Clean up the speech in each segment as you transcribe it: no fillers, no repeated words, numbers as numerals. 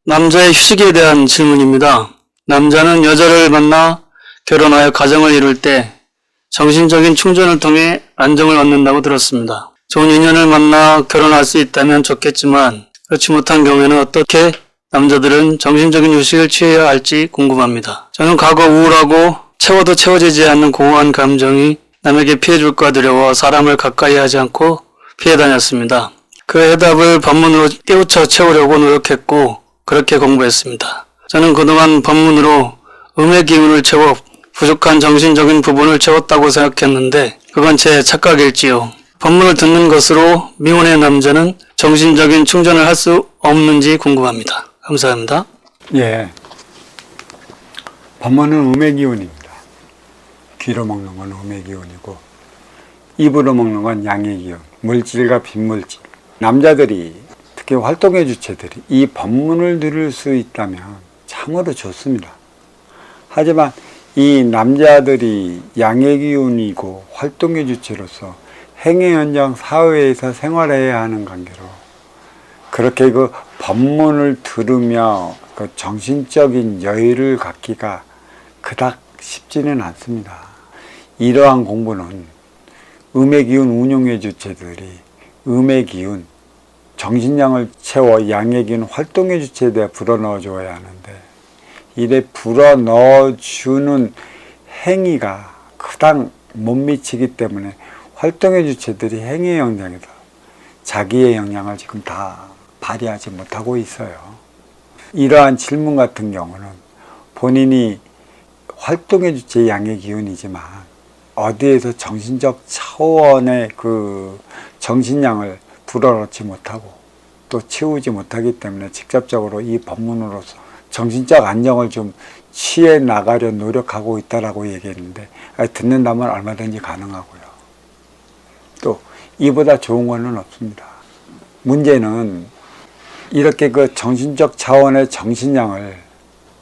남자의 휴식에 대한 질문입니다. 남자는 여자를 만나 결혼하여 가정을 이룰 때 정신적인 충전을 통해 안정을 얻는다고 들었습니다. 좋은 인연을 만나 결혼할 수 있다면 좋겠지만 그렇지 못한 경우에는 어떻게 남자들은 정신적인 휴식을 취해야 할지 궁금합니다. 저는 과거 우울하고 채워도 채워지지 않는 공허한 감정이 남에게 피해줄까 두려워 사람을 가까이 하지 않고 피해 다녔습니다. 그 해답을 법문으로 깨우쳐 채우려고 노력했고 그렇게 공부했습니다. 저는 그동안 법문으로 음의 기운을 채워 부족한 정신적인 부분을 채웠다고 생각했는데 그건 제 착각일지요. 법문을 듣는 것으로 미혼의 남자는 정신적인 충전을 할 수 없는지 궁금합니다. 감사합니다. 예, 법문은 음의 기운입니다. 귀로 먹는 건 음의 기운이고 입으로 먹는 건 양의 기운, 물질과 빈물질. 남자들이 특히 활동의 주체들이 이 법문을 들을 수 있다면 참으로 좋습니다. 하지만 이 남자들이 양의 기운이고 활동의 주체로서 행위 현장 사회에서 생활해야 하는 관계로 그렇게 그 법문을 들으며 그 정신적인 여유를 갖기가 그닥 쉽지는 않습니다. 이러한 공부는 음의 기운 운용의 주체들이 음의 기운, 정신량을 채워 양의 기운 활동의 주체에 대해 불어넣어 줘야 하는데 이래 불어넣어 주는 행위가 그닥 못 미치기 때문에 활동의 주체들이 행위의 영향에서 자기의 영향을 지금 다 발휘하지 못하고 있어요. 이러한 질문 같은 경우는 본인이 활동의 주체 양의 기운이지만 어디에서 정신적 차원의 그 정신량을 불어넣지 못하고 또 채우지 못하기 때문에 직접적으로 이 법문으로서 정신적 안정을 좀 취해 나가려 노력하고 있다라고 얘기했는데 듣는다면 얼마든지 가능하고요. 또 이보다 좋은 거는 없습니다. 문제는 이렇게 그 정신적 차원의 정신량을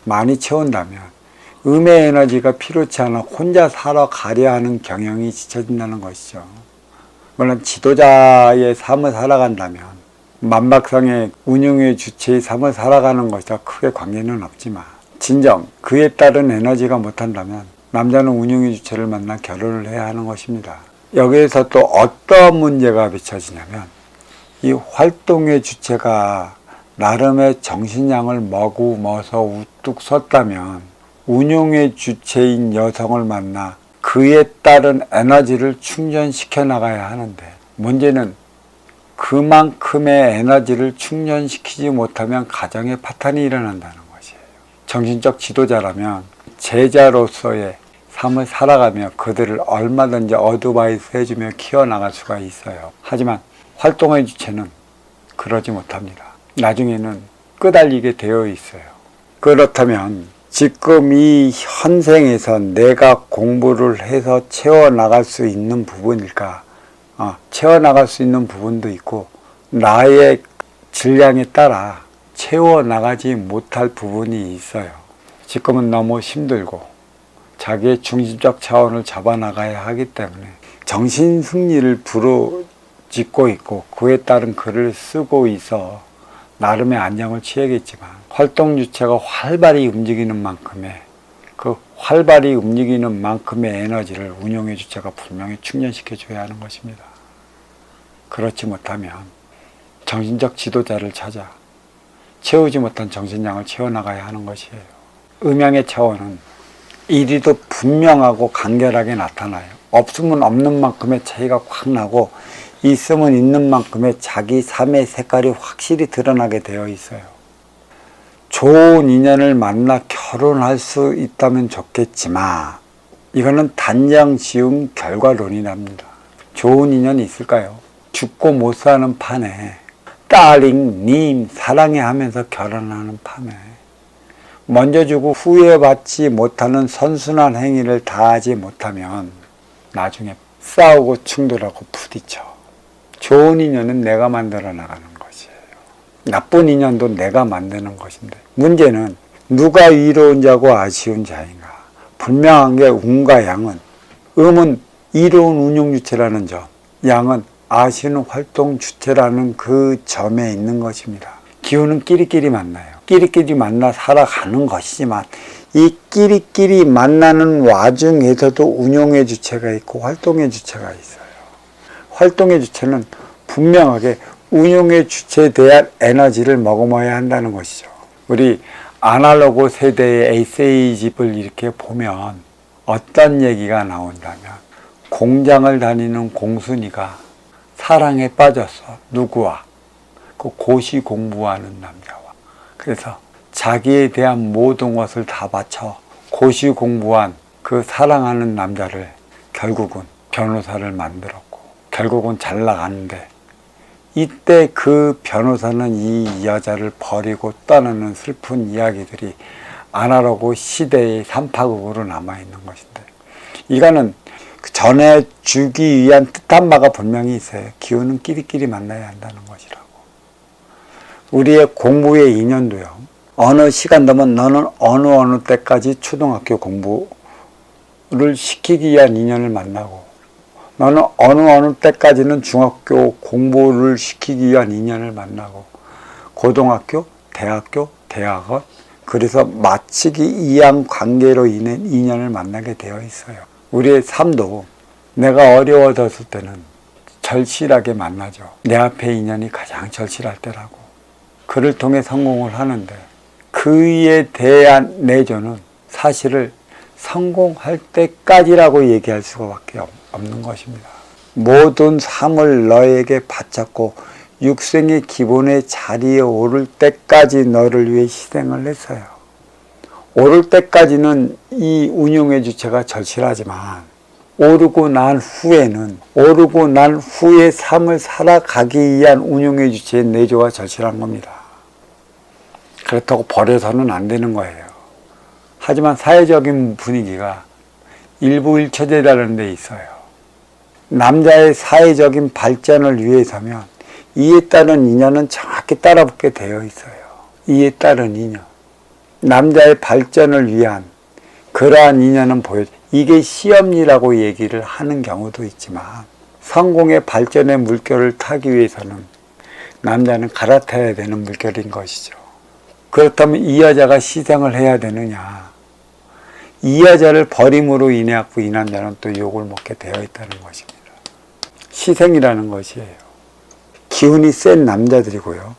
많이 채운다면 음의 에너지가 필요치 않아 혼자 살아가려 하는 경영이 지쳐진다는 것이죠. 물론 지도자의 삶을 살아간다면 만박상의 운영의 주체의 삶을 살아가는 것과 크게 관계는 없지만 진정 그에 따른 에너지가 못한다면 남자는 운영의 주체를 만나 결혼을 해야 하는 것입니다. 여기에서 또 어떤 문제가 비춰지냐면 이 활동의 주체가 나름의 정신량을 머금어서 우뚝 섰다면 운용의 주체인 여성을 만나 그에 따른 에너지를 충전시켜 나가야 하는데 문제는 그만큼의 에너지를 충전시키지 못하면 가정의 파탄이 일어난다는 것이에요. 정신적 지도자라면 제자로서의 삶을 살아가며 그들을 얼마든지 어드바이스 해주며 키워나갈 수가 있어요. 하지만 활동의 주체는 그러지 못합니다. 나중에는 끄달리게 되어 있어요. 그렇다면 지금 이 현생에서 내가 공부를 해서 채워나갈 수 있는 부분일까? 채워나갈 수 있는 부분도 있고 나의 질량에 따라 채워나가지 못할 부분이 있어요. 지금은 너무 힘들고 자기의 중심적 차원을 잡아나가야 하기 때문에 정신 승리를 부르짖고 있고 그에 따른 글을 쓰고 있어 나름의 안정을 취하겠지만 활동 주체가 활발히 움직이는 만큼의 그 활발히 움직이는 만큼의 에너지를 운용의 주체가 분명히 충전시켜 줘야 하는 것입니다. 그렇지 못하면 정신적 지도자를 찾아 채우지 못한 정신량을 채워나가야 하는 것이에요. 음양의 차원은 이리도 분명하고 간결하게 나타나요. 없으면 없는 만큼의 차이가 확 나고 있으면 있는 만큼의 자기 삶의 색깔이 확실히 드러나게 되어 있어요. 좋은 인연을 만나 결혼할 수 있다면 좋겠지만 이거는 단정 지은 결과론이랍니다. 좋은 인연이 있을까요? 죽고 못 사는 판에 딸링, 님, 사랑해 하면서 결혼하는 판에 먼저 주고 후회받지 못하는 선순환 행위를 다하지 못하면 나중에 싸우고 충돌하고 부딪혀. 좋은 인연은 내가 만들어 나가는 것이에요. 나쁜 인연도 내가 만드는 것인데 문제는 누가 이로운 자고 아쉬운 자인가. 분명한 게 음과 양은 음은 이로운 운용 주체라는 점, 양은 아쉬운 활동 주체라는 그 점에 있는 것입니다. 기운은 끼리끼리 만나요. 끼리끼리 만나 살아가는 것이지만 이 끼리끼리 만나는 와중에서도 운용의 주체가 있고 활동의 주체가 있어요. 활동의 주체는 분명하게 운용의 주체에 대한 에너지를 머금어야 한다는 것이죠. 우리 아날로그 세대의 에세이집을 이렇게 보면 어떤 얘기가 나온다면 공장을 다니는 공순이가 사랑에 빠졌어. 누구와? 그 고시 공부하는 남자와. 그래서 자기에 대한 모든 것을 다 바쳐 고시 공부한 그 사랑하는 남자를 결국은 변호사를 만들었고 결국은 잘 나가는데 이때 그 변호사는 이 여자를 버리고 떠나는 슬픈 이야기들이 아날로그 시대의 삼파극으로 남아있는 것인데 이거는 전해주기 위한 뜻한 바가 분명히 있어요. 기운은 끼리끼리 만나야 한다는 것이라고. 우리의 공부의 인연도요. 어느 시간 되면 너는 어느 때까지 초등학교 공부를 시키기 위한 인연을 만나고 너는 어느 때까지는 중학교 공부를 시키기 위한 인연을 만나고 고등학교, 대학교, 대학원 그래서 마치기 이양 관계로 인해 인연을 만나게 되어 있어요. 우리의 삶도 내가 어려워졌을 때는 절실하게 만나죠. 내 앞에 인연이 가장 절실할 때라고. 그를 통해 성공을 하는데 그에 대한 내조는 사실을 성공할 때까지라고 얘기할 수밖에 없는 것입니다. 모든 삶을 너에게 바쳤고 육생의 기본의 자리에 오를 때까지 너를 위해 희생을 했어요. 오를 때까지는 이 운용의 주체가 절실하지만 오르고 난 후에 삶을 살아가기 위한 운용의 주체의 내조가 절실한 겁니다. 그렇다고 버려서는 안 되는 거예요. 하지만 사회적인 분위기가 일부일처제라는 데 있어요. 남자의 사회적인 발전을 위해서면 이에 따른 인연은 정확히 따라붙게 되어 있어요. 이에 따른 인연. 남자의 발전을 위한 그러한 인연은 이게 시험리라고 얘기를 하는 경우도 있지만 성공의 발전의 물결을 타기 위해서는 남자는 갈아타야 되는 물결인 것이죠. 그렇다면 이 여자가 희생을 해야 되느냐? 이 여자를 버림으로 인해 갖고 이 남자는 또 욕을 먹게 되어 있다는 것입니다. 희생이라는 것이에요. 기운이 센 남자들이고요.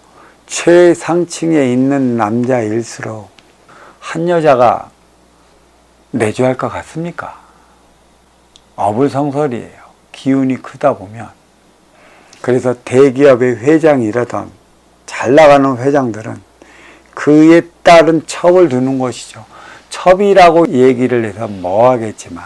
최상층에 있는 남자일수록 한 여자가 내조할 것 같습니까? 어불성설이에요. 기운이 크다 보면. 그래서 대기업의 회장이라던 잘 나가는 회장들은 그에 따른 첩을 두는 것이죠. 첩이라고 얘기를 해서 뭐하겠지만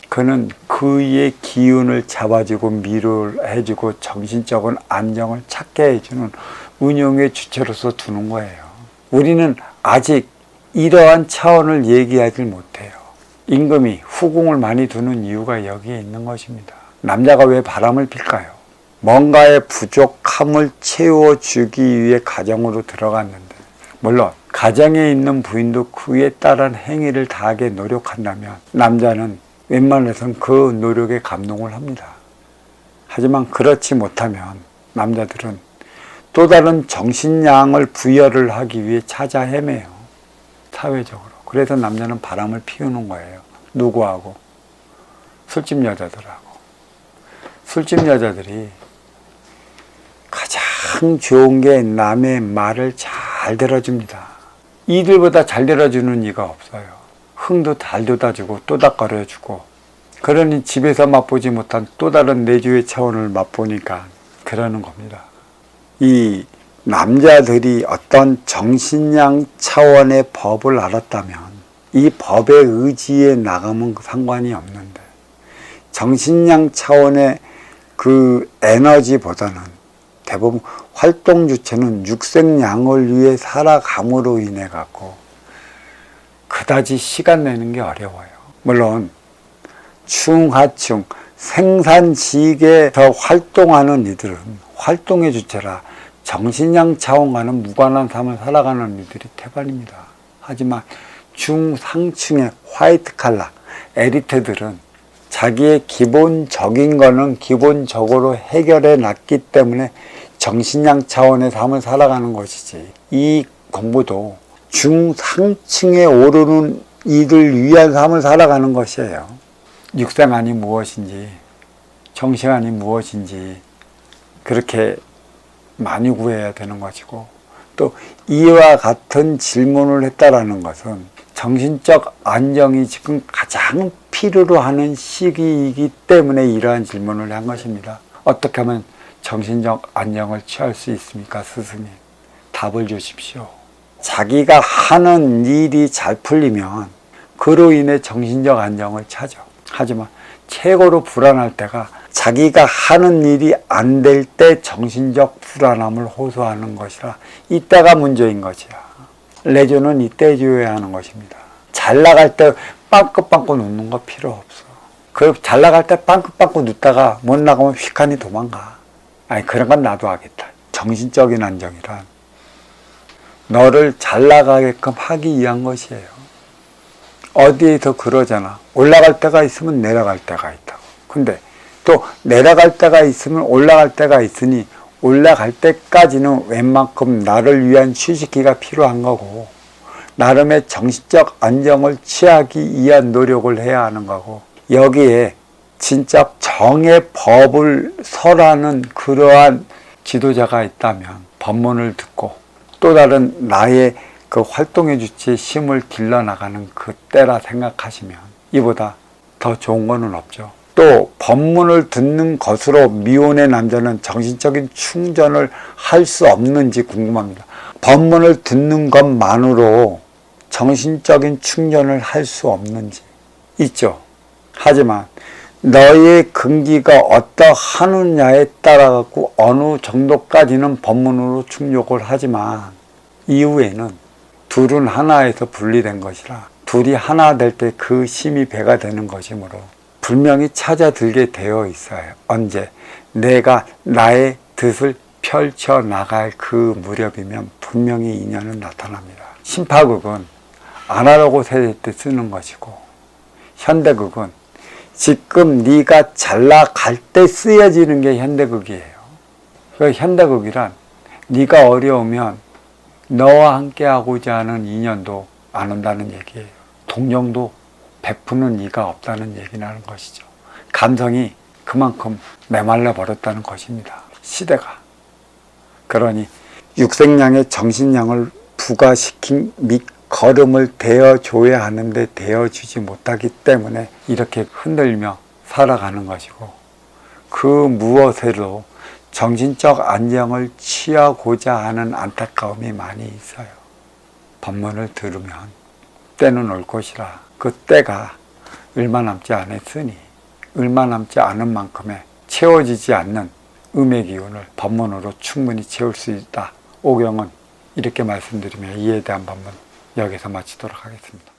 그는 그의 기운을 잡아주고 미로해주고 정신적인 안정을 찾게 해주는 운용의 주체로서 두는 거예요. 우리는 아직 이러한 차원을 얘기하지 못해요. 임금이 후궁을 많이 두는 이유가 여기에 있는 것입니다. 남자가 왜 바람을 필까요? 뭔가의 부족함을 채워주기 위해 가정으로 들어갔는데 물론 가정에 있는 부인도 그에 따른 행위를 다하게 노력한다면 남자는 웬만해서는 그 노력에 감동을 합니다. 하지만 그렇지 못하면 남자들은 또 다른 정신량을 부여를 하기 위해 찾아 헤매요. 사회적으로. 그래서 남자는 바람을 피우는 거예요. 누구하고? 술집 여자들하고. 술집 여자들이 가장 좋은 게 남의 말을 잘 들어줍니다. 이들보다 잘 들어주는 이가 없어요. 흥도 잘 돋아주고 또닥거려주고 그러니 집에서 맛보지 못한 또 다른 내주의 차원을 맛보니까 그러는 겁니다. 이 남자들이 어떤 정신량 차원의 법을 알았다면 이 법의 의지에 나가면 상관이 없는데 정신량 차원의 그 에너지보다는 대부분 활동 주체는 육생량을 위해 살아감으로 인해 갖고 그다지 시간 내는 게 어려워요. 물론 중하층 생산직에서 활동하는 이들은 활동의 주체라 정신량 차원과는 무관한 삶을 살아가는 이들이 태반입니다. 하지만 중상층의 화이트 칼라 엘리트들은 자기의 기본적인 거는 기본적으로 해결해 놨기 때문에 정신량 차원의 삶을 살아가는 것이지 이 공부도 중상층에 오르는 이들 위한 삶을 살아가는 것이에요. 육생안이 무엇인지, 정신안이 무엇인지 그렇게 많이 구해야 되는 것이고, 또 이와 같은 질문을 했다라는 것은 정신적 안정이 지금 가장 필요로 하는 시기이기 때문에 이러한 질문을 한 것입니다. 어떻게 하면 정신적 안정을 취할 수 있습니까, 스승님? 답을 주십시오. 자기가 하는 일이 잘 풀리면 그로 인해 정신적 안정을 찾아. 하지만 최고로 불안할 때가 자기가 하는 일이 안 될 때 정신적 불안함을 호소하는 것이라, 이때가 문제인 것이야. 레조는 이때 줘야 하는 것입니다. 잘 나갈 때 빵긋빵긋 웃는 거 필요 없어. 잘 나갈 때 빵긋빵긋 웃다가 못 나가면 휙하니 도망가. 아니, 그런 건 나도 하겠다. 정신적인 안정이란 너를 잘 나가게끔 하기 위한 것이에요. 어디에서 그러잖아. 올라갈 때가 있으면 내려갈 때가 있다고. 근데 또 내려갈 때가 있으면 올라갈 때가 있으니 올라갈 때까지는 웬만큼 나를 위한 휴식기가 필요한 거고, 나름의 정신적 안정을 취하기 위한 노력을 해야 하는 거고, 여기에 진짜 정의 법을 설하는 그러한 지도자가 있다면 법문을 듣고 또 다른 나의 그 활동의 주체의 힘을 길러나가는 그 때라 생각하시면 이보다 더 좋은 거는 없죠. 또 법문을 듣는 것으로 미혼의 남자는 정신적인 충전을 할 수 없는지 궁금합니다. 법문을 듣는 것만으로 정신적인 충전을 할 수 없는지 있죠. 하지만 너의 근기가 어떠하느냐에 따라 갖고 어느 정도까지는 법문으로 충족을 하지만 이후에는 둘은 하나에서 분리된 것이라 둘이 하나 될 때 그 힘이 배가 되는 것이므로 분명히 찾아들게 되어 있어요. 언제? 내가 나의 뜻을 펼쳐나갈 그 무렵이면 분명히 인연은 나타납니다. 심파극은 아날로그 세대 때 쓰는 것이고, 현대극은 지금 네가 잘 나갈 때 쓰여지는 게 현대극이에요. 그 현대극이란 네가 어려우면 너와 함께 하고자 하는 인연도 안 온다는 얘기예요. 동정도 베푸는 이가 없다는 얘기라는 것이죠. 감성이 그만큼 메말라 버렸다는 것입니다. 시대가. 그러니 육생량의 정신량을 부과시킨 밑 걸음을 대어줘야 하는데 대어주지 못하기 때문에 이렇게 흔들며 살아가는 것이고, 그 무엇에도 정신적 안정을 취하고자 하는 안타까움이 많이 있어요. 법문을 들으면 때는 올 것이라 그 때가 얼마 남지 않았으니 얼마 남지 않은 만큼의 채워지지 않는 음의 기운을 법문으로 충분히 채울 수 있다. 오경은 이렇게 말씀드리며 이에 대한 법문 여기서 마치도록 하겠습니다.